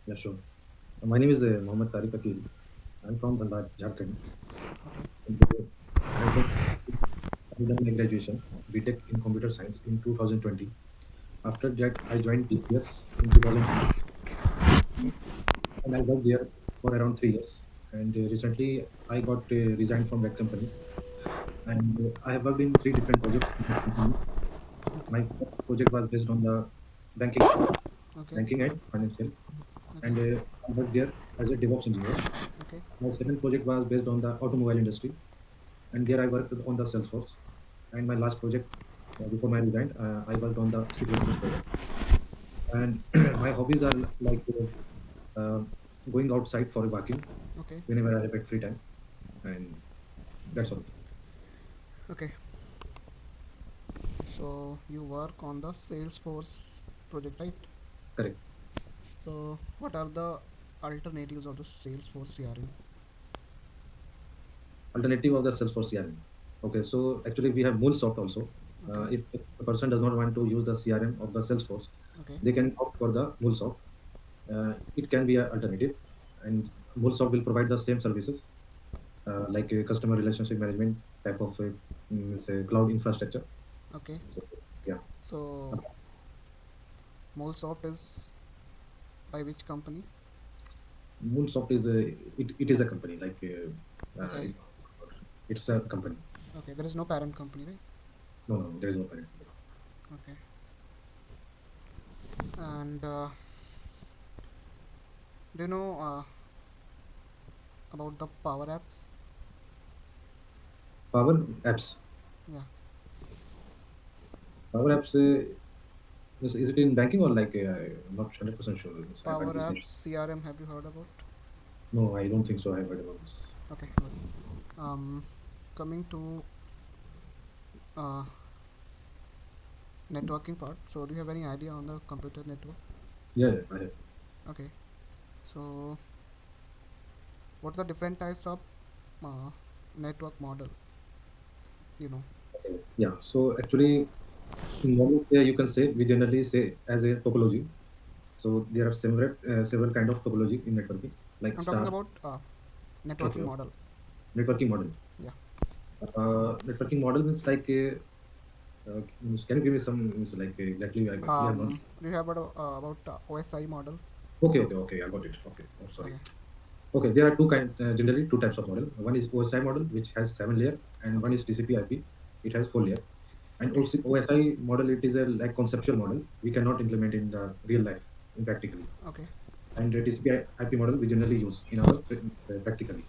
Yeah, sure. My name is Mohammed Tariq Akil. I'm from Dhanbad, Jharkhand. Okay. And, I have done my graduation, BTech in computer science in 2020. After that, I joined TCS in 2020, Okay. and I worked there for around 3 years. And recently, I got resigned from that company. And I have worked in three different projects in that company. Okay. My first project was based on the banking sector, Okay. banking and financial, Okay. and I worked there as a DevOps engineer. Okay. My second project was based on the automobile industry, and there I worked on the Salesforce. And my last project, before I resigned, I worked on the C++ project. And my hobbies are like going outside for walking Okay. whenever I have at free time, and that's all. Okay. So you work on the Salesforce project, right? Correct. So what are the alternatives of the Salesforce CRM? Alternative of the Salesforce CRM. Okay, so actually we have MuleSoft also. Okay. If a person does not want to use the CRM of the Salesforce, Okay. they can opt for the MuleSoft. It can be an alternative, and MuleSoft will provide the same services like a customer relationship management type of say cloud infrastructure. Okay. So yeah, So MuleSoft is by which company? MoonSoft is it is a company like Okay. it's a company. Okay. There is no parent company, right? No, there is no parent company. Okay. And do you know about the Power Apps? Power Apps. Yeah. Power Apps. Is it in banking or like I'm not 100% sure. I've Power heard this name. Apps CRM. Have you heard about? No, I don't think so. I've heard about this. Okay. No worries. Coming to uh, networking part. So do you have any idea on the computer network? Yeah, I have. Okay. So what's the different types of uh, network model? You know. Okay. Yeah. So actually, in normal way, you can say we generally say as a topology. So there are several kind of topology in networking, like I'm talking star. about networking Okay. model. Networking model. Yeah. Networking model means like can you give me some means like exactly? I actually I'm not. Do you have about OSI model? Okay. I got it. Okay. Oh, sorry. Okay. Okay, there are generally two types of model. One is OSI model, which has 7 layer, and one Okay. is TCP/IP. It has 4 layer. And Okay. also OSI model, it is a like conceptual model. We cannot implement in the real life in practically. Okay. And the TCP/IP model we generally use in our practically.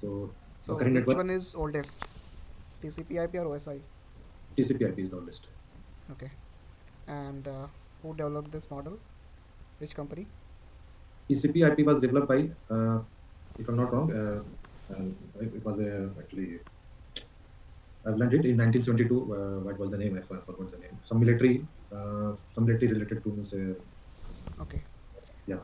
So the So current which network one is oldest? TCP/IP or OSI? TCP/IP is the oldest. Okay. And who developed this model? Which company? TCP/IP was developed by, if I'm not wrong, it was actually I've learned it in 1972. What was the name? Forgot the name. Some military related to means, Okay. yeah.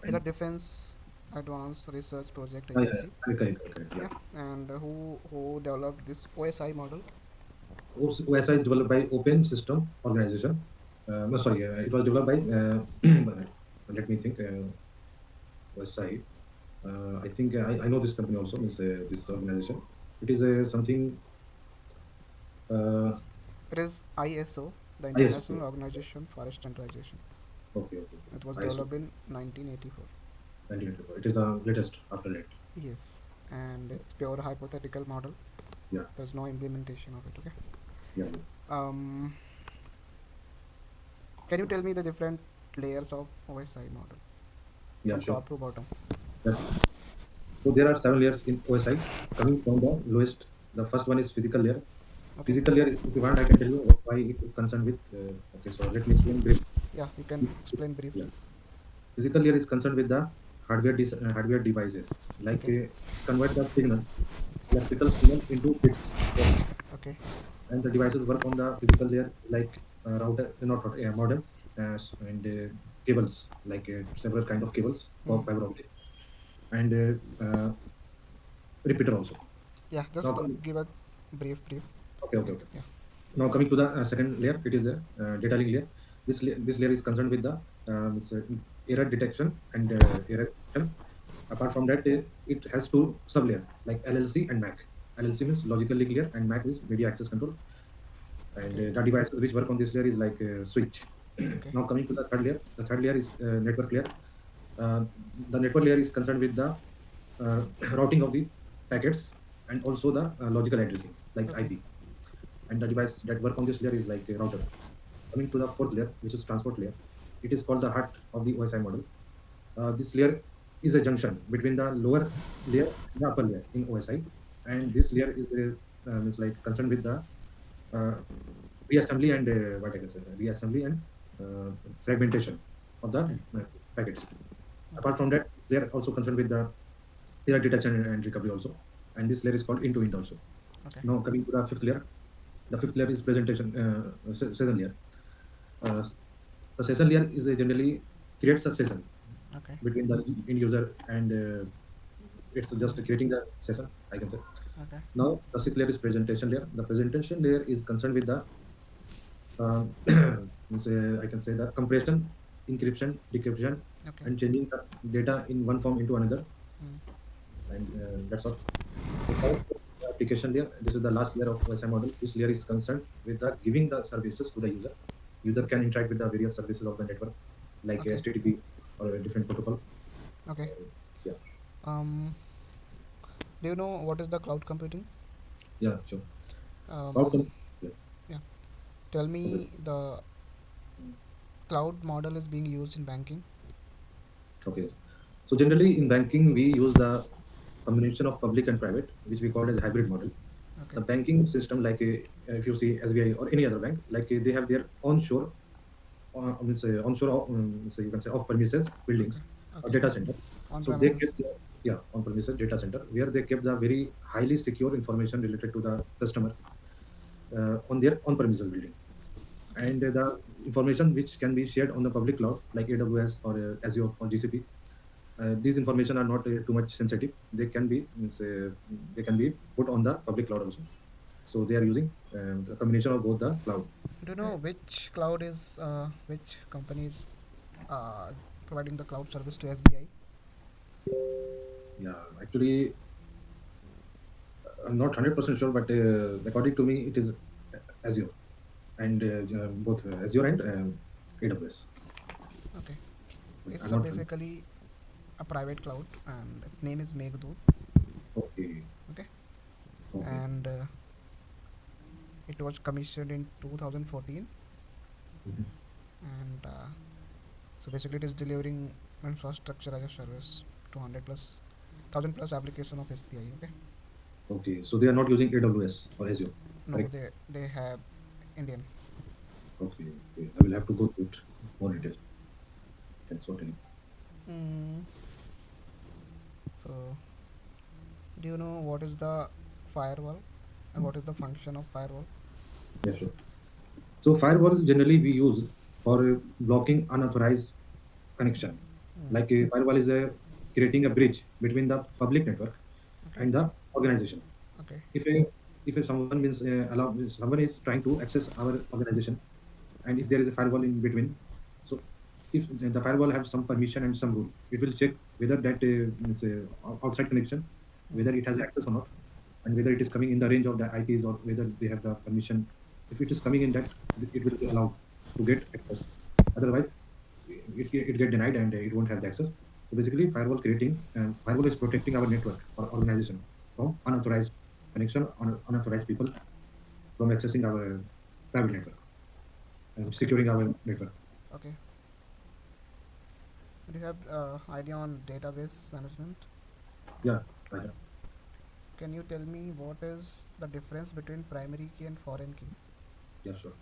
It's a And defense advanced research project yeah, agency. correct. Yeah. Yeah. And who developed this OSI model? OSI is developed by Open System Organization. No, sorry, it was developed by. Let me think. OSI. I think I know this company also. Means this organization. It is something. Uh, It is ISO, the ISO. International Organization for Standardization. Okay. It was ISO. developed in 1984. 1984. It is the latest after that. Yes. And it's pure hypothetical model. Yeah, There's no implementation of it. Okay. yeah. Um, can you tell me the different layers of OSI model Yeah, from sure. top to bottom? Yeah. So there are 7 layers in OSI coming from the lowest. The first one is physical layer. Okay. Physical layer is, if you want, I can tell you why it is concerned with. Okay, so let me explain briefly. Yeah, you can explain briefly. Yeah. Physical layer is concerned with the hardware devices, like Okay. convert the signal, electrical signal into bits, Okay. and the devices work on the physical layer like router, not router, modem, and cables, like several kind of cables Hmm. for fiber optic, and repeater also. Yeah, Now, just give a brief. okay. Yeah. Now coming to the second layer, it is a data link layer. This layer is concerned with the error detection and error detection. Apart from that, it has two sublayer like LLC and MAC. LLC means logically clear, and MAC is media access control. And Okay. the devices which work on this layer is like switch. Okay. Now coming to the third layer. The third layer is network layer. Uh, the network layer is concerned with the routing of the packets and also the logical addressing like Okay. IP. And the device that work on this layer is like a router. Coming to the fourth layer, which is transport layer, it is called the heart of the OSI model. This layer is a junction between the lower layer and the upper layer in OSI, Okay. and this layer is like concerned with the uh, reassembly and what I can say, reassembly and fragmentation of the Okay. packets. Okay. Apart from that, this layer also concerned with the error detection and recovery also, and this layer is called end-to-end also. Okay. Now coming to the fifth layer, the fifth layer is presentation session layer. Uh, the session layer is generally creates a session Okay. between the end user and it's just creating the session, I can say. Okay. Now the sixth layer is presentation layer. The presentation layer is concerned with the I can say the compression, encryption, decryption, Okay. and changing the data in one form into another, Mm. and that's all. The seventh application layer. This is the last layer of OSI model. This layer is concerned with the giving the services to the user. User can interact with the various services of the network, like Okay. HTTP or a different protocol. Okay. Yeah, Um, do you know what is the cloud computing? yeah, sure. Cloud Um, com- yeah, yeah. Tell okay. me the cloud model is being used in banking. Okay. So generally in banking, we use the combination of public and private, which we call as hybrid model. Okay. The banking system, like if you see SBI or any other bank, like they have their onshore, onshore, so you can say off premises Okay. buildings or Okay. data center. On So they premises. kept yeah, on premises data center where they kept the very highly secure information related to the customer on their on premises building, Okay. and the information which can be shared on the public cloud like AWS or Azure or GCP. These information are not too much sensitive. They can be put on the public cloud also. So they are using the combination of both the cloud. Do you Uh, know which cloud is which companies uh, providing the cloud service to SBI? yeah, actually, I'm not 100% sure, but according to me, it is Azure and both Azure and AWS. Okay. But I'm It's not 100. basically a private cloud and its name is Meghdoot. Okay, Okay. okay. And it was commissioned in 2014, Mhm. and so basically it is delivering infrastructure as a service to 100 plus 1000 plus application of SBI. Okay. Okay, so they are not using AWS or Azure, No, correct? they have Indian. Okay, okay. I will have to go through it more detail. Thanks for telling. Mm, so do you know what is the firewall and what is the function of firewall? Yeah, sure. So firewall generally we use for blocking unauthorized connection. Mm, Like a firewall is a creating a bridge between the public network okay. and the organization. Okay. If a if someone means someone is trying to access our organization, and if there is a firewall in between, so if the firewall has some permission and some rule, it will check whether that means outside connection, Mm, whether it has access or not, and whether it is coming in the range of the IPs or whether they have the permission. If it is coming in that, it will be allowed to get access. Otherwise, it get denied and it won't have the access. So basically, firewall is protecting our network or organization from unauthorized connection, unauthorized people from accessing our private network and okay. securing our network. Okay. Do you have idea on database management? Yeah, I have. Can you tell me what is the difference between primary key and foreign key? Yeah, sure.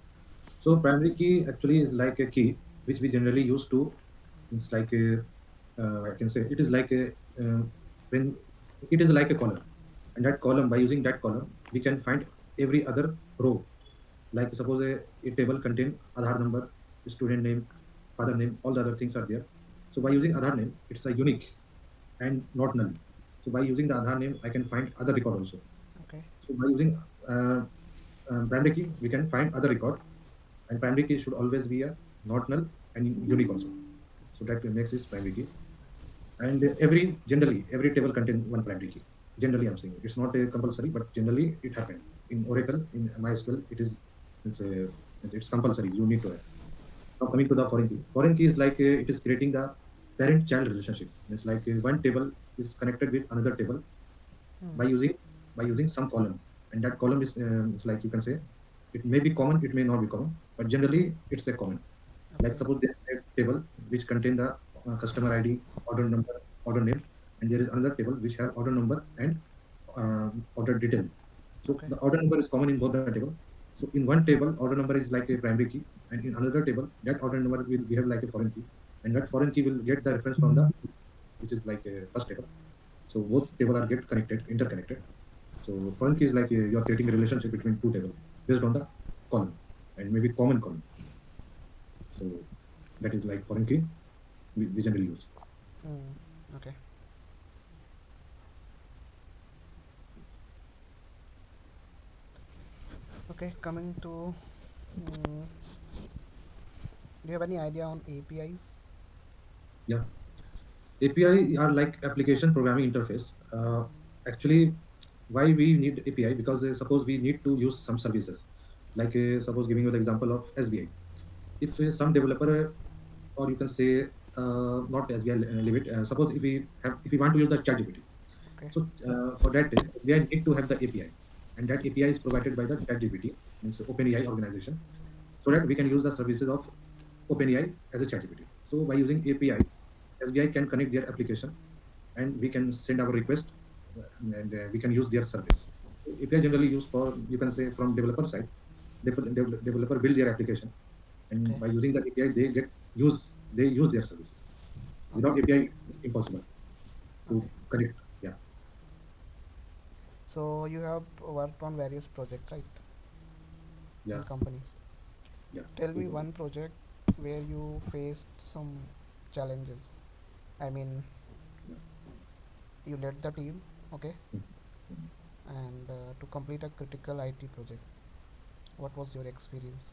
So primary key actually is like a key which we generally use to. It's like a, I can say it is like a when it is like a column, and that column by using that column we can find every other row. Like suppose a table contain Aadhaar number, student name, father name, all the other things are there. So by using Aadhaar name, it's a unique and not null. So by using the Aadhaar name, I can find other record also. Okay. So by using primary key, we can find other record, and primary key should always be a not null and unique also. So that makes this primary key. And every generally every table contain one primary key. Generally, I'm saying it's not a compulsory, but generally it happened in Oracle, in MySQL. It is it's compulsory. You need to have. Now coming to the foreign key. Foreign key is like it is creating the parent-child relationship. It's like one table is connected with another table Hmm. by using some column, and that column is it's like you can say it may be common, it may not be common, but generally it's a common. Like Okay. suppose there is a table which contain the customer ID, order number, order name, and there is another table which have order number and order detail. So Okay. the order number is common in both the table. So in one table, order number is like a primary key, and in another table, that order number will behave like a foreign key, and that foreign key will get the reference from the which is like a first table. So both table are get connected, interconnected. So foreign key is like you are creating a relationship between two tables based on the column and maybe common column. So that is like foreign key we generally use. Hmm. Okay. Okay. Coming to, do you have any idea on APIs? Yeah, API are like application programming interface. Actually, why we need API? Because suppose we need to use some services, like suppose giving you the example of SBI. If some developer, or you can say not SBI, leave it. Suppose if we want to use the ChatGPT, Okay. so for that SBI need to have the API, and that API is provided by the ChatGPT, means OpenAI organization, so that we can use the services of OpenAI as a ChatGPT. So by using API, SBI can connect their application, and we can send our request, and we can use their service. So API generally used for, you can say, from developer side. Developer build their application, and Okay. by using the API, they use their services. Okay. Without API, impossible Okay. to connect. Yeah, So you have worked on various projects, right, yeah, in company. yeah. Tell me True. one project where you faced some challenges. I mean, Yeah. you led the team, okay, Mm, mm. and to complete a critical IT project. What was your experience?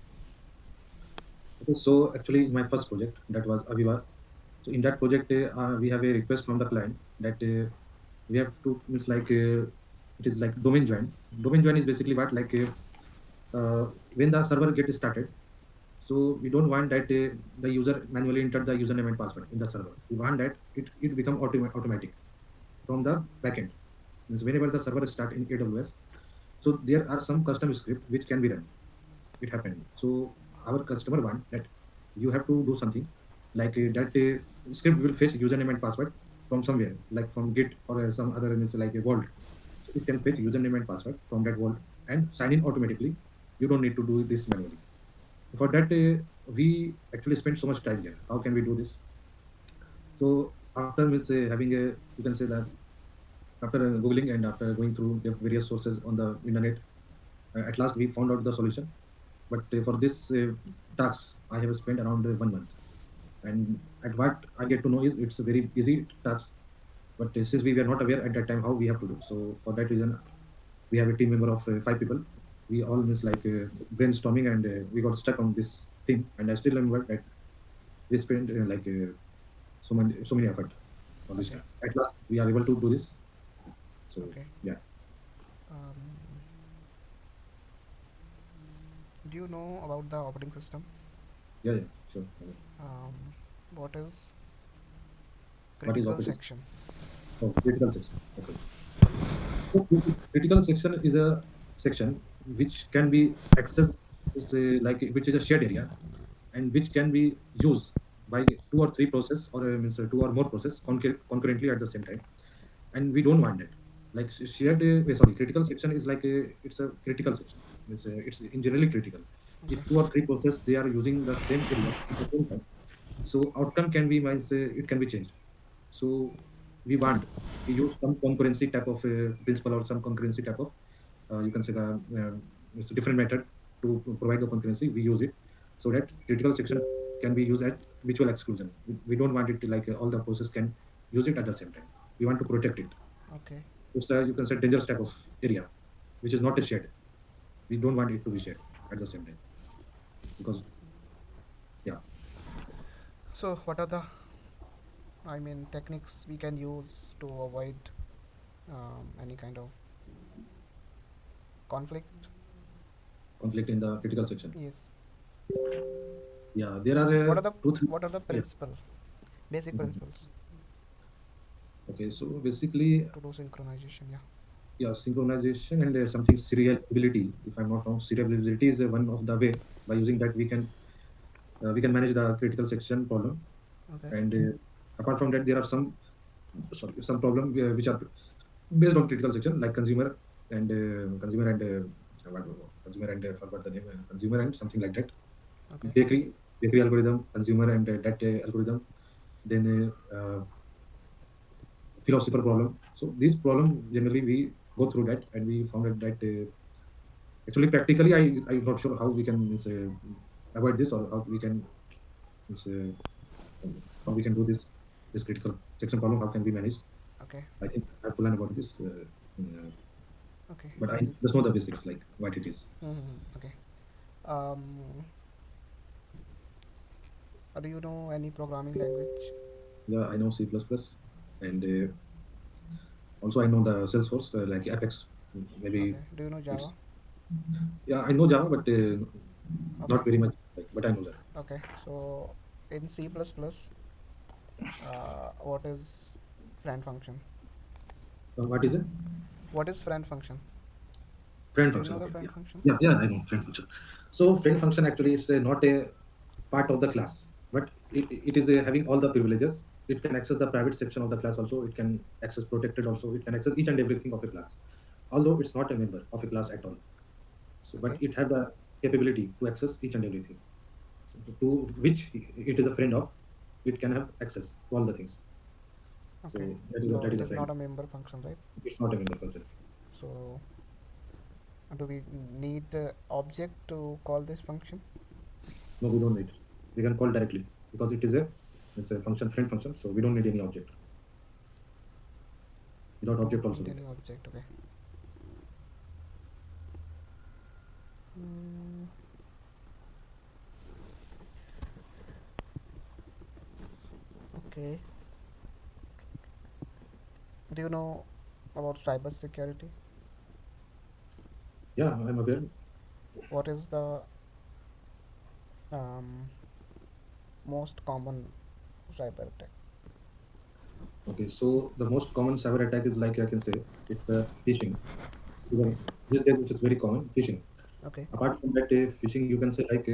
Okay, so actually, in my first project, that was Aviva. So in that project, we have a request from the client that we have to, means like it is like domain join. Domain join is basically what, like when the server get started. So we don't want that the user manually enter the username and password in the server. We want that it become automatic from the backend. Means whenever the server start in AWS, so there are some custom script which can be run. It happened. So our customer want that you have to do something like that script will fetch username and password from somewhere, like from Git or some other, means like a vault. So it can fetch username and password from that vault and sign in automatically. You don't need to do this manually. For that, we actually spent so much time there. How can we do this? So after, means having a, you can say that after googling and after going through the various sources on the internet, at last we found out the solution. But for this task, I have spent around 1 month. And at what I get to know is it's a very easy task. But since we were not aware at that time how we have to do, so for that reason, we have a team member of 5 people. We all, means like brainstorming, and we got stuck on this thing. And I still remember that we spent like so many effort on this Okay. task. At last, we are able to do this. So Okay. yeah, Um, do you know about the operating system? yeah, yeah, sure. Um, what is What is critical operating? section? Oh, critical section. Okay. So critical section is a section which can be accessed, is like which is a shared area, and which can be used by two or three process, or means two or more process concurrently at the same time. And we don't want that. Like shared, sorry, critical section is like it's a critical section. It's in generally critical. Okay. If two or three process they are using the same area at the same time, so outcome can be, means it can be changed. So we use some concurrency type of principle, or some concurrency type of you can say the it's a different method to provide the concurrency. We use it so that critical section can be used at mutual exclusion. We don't want it to, like all the process can use it at the same time. We want to protect it. Okay. It's a, you can say, dangerous type of area which is not a shared. We don't want it to be shared at the same time, because yeah. So what are the I mean, techniques we can use to avoid any kind of conflict. Conflict in the critical section. Yes. Yeah, there are What are the two, three. what are the Yeah. principle, basic Mhm. principles Okay, so basically, to do synchronization? Yeah. yeah, synchronization and something serializability. If I'm not wrong, serializability is one of the way. By using that, we can manage the critical section problem. Okay. And apart from that, there are some problem which are based on critical section, like consumer and consumer and forgot the name, consumer and something like that. Okay. Bakery algorithm, consumer and that algorithm. Then philosopher problem. So these problem generally we go through that, and we found out that actually practically I'm not sure how we can avoid this, or how we can means, how we can do this critical section problem. How can we manage? Okay. I think I have to learn about this, Okay. but No I worries. just know the basics, like what it is. Okay. Um, do you know any programming language? Yeah, I know C++, and also I know the Salesforce, like Apex. Maybe Okay. Do you know Java? it's yeah, I know Java, but not Okay. very much. Like, but I know that. Okay. So in C++, what is friend function? What is it? What is friend function? Friend Do you function. know the Okay, friend yeah, function? yeah, I know friend function. So friend function actually it's not a part of the class, but it is having all the privileges. It can access the private section of the class also. It can access protected also. It can access each and everything of a class, although it's not a member of a class at all. So, but Okay. it have the capability to access each and everything. So, to which it is a friend of, it can have access to all the things. Okay. So So that it is a is not friend. a member function, right? It's not a member function. So do we need object to call this function? No, we don't need. We can call directly because it's a function friend function. So we don't need any object. Without object Don't also need we any can. object. Okay. Mm, okay. Do you know about cybersecurity? Yeah, I'm aware. What is the um, most common cyber attack? Okay, so the most common cyber attack is like I can say it's phishing. It is Okay. these days it is very common phishing. Okay. Apart from that, phishing you can say like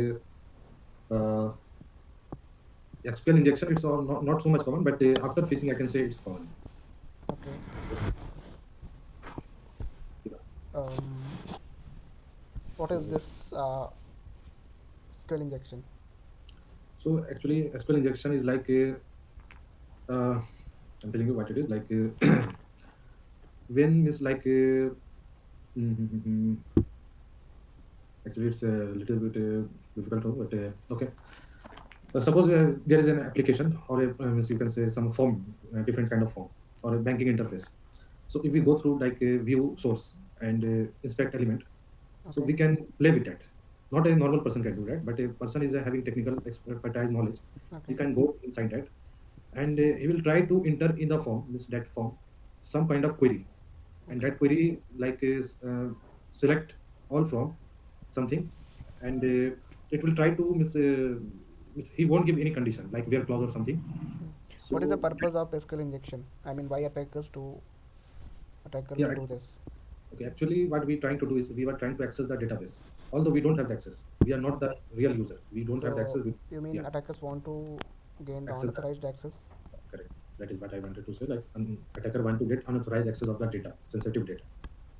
SQL injection. It's all not so much common, but after phishing I can say it's common. Okay. Yeah. Um, what is So, this skill injection? so actually SQL injection is like I'm telling you what it is like when is like actually it's a little bit difficult, but okay. Suppose there is an application or means you can say some form, different kind of form or a banking interface. So if we Okay. go through like view source and inspect element, so Okay. we can play with that. Not a normal person can do that, but a person is having technical expertise knowledge. He Okay. can go inside that, and he will try to enter in the form, means that form, some kind of query, and Okay. that query like is select all from something, and it will try to miss, he won't give any condition like where clause or something. What is the So purpose of skill injection? I mean, why attacker yeah, will do this? okay, actually what we trying to do is we were trying to access the database, although we don't have the access, we are not the Okay. real user, we don't have the So access you mean yeah, attackers want to gain the access that. unauthorized access? Correct, that is what I wanted to say, like an attacker want to get unauthorized access of the data, sensitive data,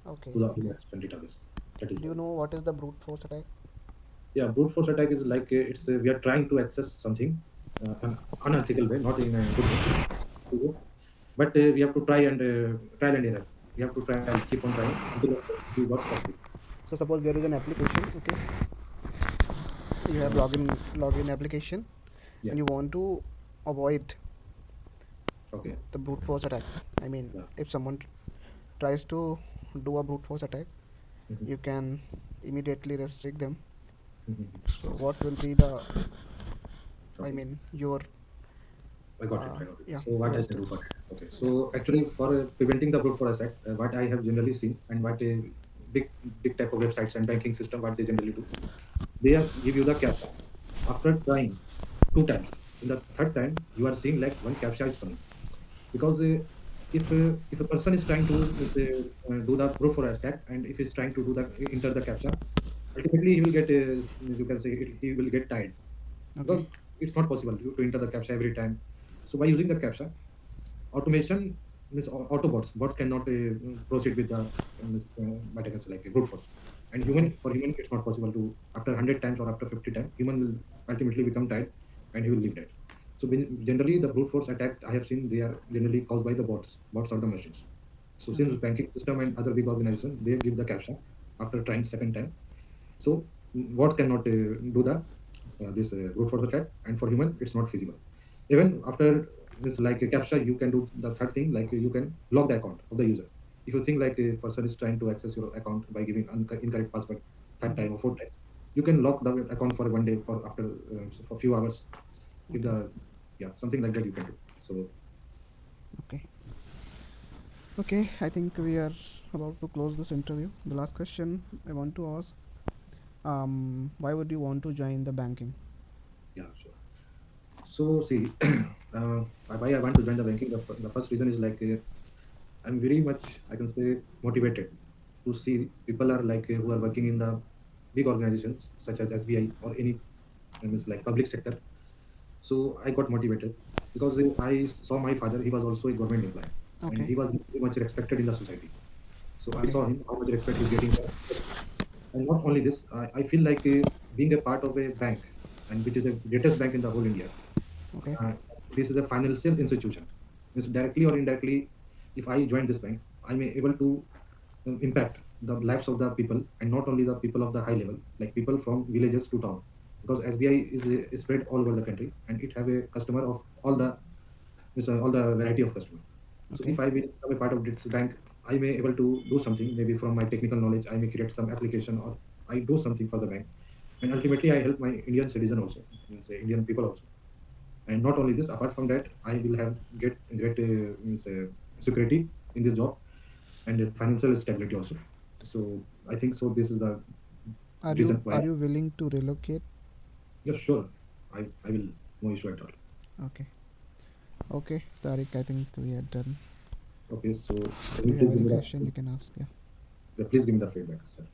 to Okay. the Okay. external database. That is Do you why. know what is the brute force attack? Yeah, brute force attack is like it's we are trying to access something an unethical way, not in a good way. But we have to try and trial and error. We have to try, keep on trying until we got succeed. So suppose there is an application. Okay. You have Uh, login application, yeah. and you want to avoid Okay. the brute force attack. I mean, Yeah. if someone tries to do a brute force attack, Mhm. you can immediately restrict them. Mhm. So what will be the, I Okay. mean, your I got it. I got it. Yeah, So what four I can do for steps. it? Okay. Yeah. So actually, for preventing the brute force attack, what I have generally seen and what a big big type of websites and banking system what they generally do, they give you the captcha. After trying 2 times, in the third time, you are seeing like one captcha is coming because if a person is trying to do the brute force attack and if he's trying to do the enter the captcha, ultimately he will get you can say he will get tired Okay. because it's not possible to enter the captcha every time. So by using the captcha, automation means bots cannot proceed with the what I can say like a brute force. And Okay. human it's not possible to after 100 times or after 50 times human will ultimately become tired and he will leave that. So generally the brute force attack I have seen they are generally caused by the bots or the machines. So since Okay. banking system and other big organization they give the captcha after trying second time, so bots cannot do the this brute force attack, and for human it's not feasible. Even after this like a captcha, you can do the third thing like you can lock the account of the user. If you think like a person is trying to access your account by giving incorrect password third Mm-hmm. time or fourth time, you can lock the account for 1 day or after for a few hours. If Okay. the yeah something like that you can do. So Okay. Okay. I think we are about to close this interview. The last question I want to ask: why would you want to join the banking? yeah sure. So see, why I want to join the banking. The first reason is like I'm very much I can say motivated to see people are like who are working in the big organizations such as SBI or any means like public sector. So I got motivated because I saw my father. He was also a government employee and Okay. he was very much respected in the society. So I Okay. saw him how much respect he's getting. And not only this, I feel like being a part of a bank and which is the greatest bank in the whole India. Okay. uh, this is a financial institution. Means directly or indirectly, if I join this bank, I may able to impact the lives of the people and not only the people of the high level, like people from villages to town. Because SBI is spread all over the country and it have a customer of all the all the variety of customer. So Okay. if I will become a part of this bank, I may able to do something. Maybe from my technical knowledge, I may create some application or I do something for the bank. And ultimately, I help my Indian citizen also, means Indian people also. And not only this, apart from that, I will have get great means, security in this job and financial stability also. So I think so. This is the Are you reason why. are you willing to relocate? Yeah, sure. I will no issue at all. Okay. Okay, Tariq. I think we are done. Okay, so can Do you you have please give any me question? You can ask. Yeah. please give me the feedback, sir.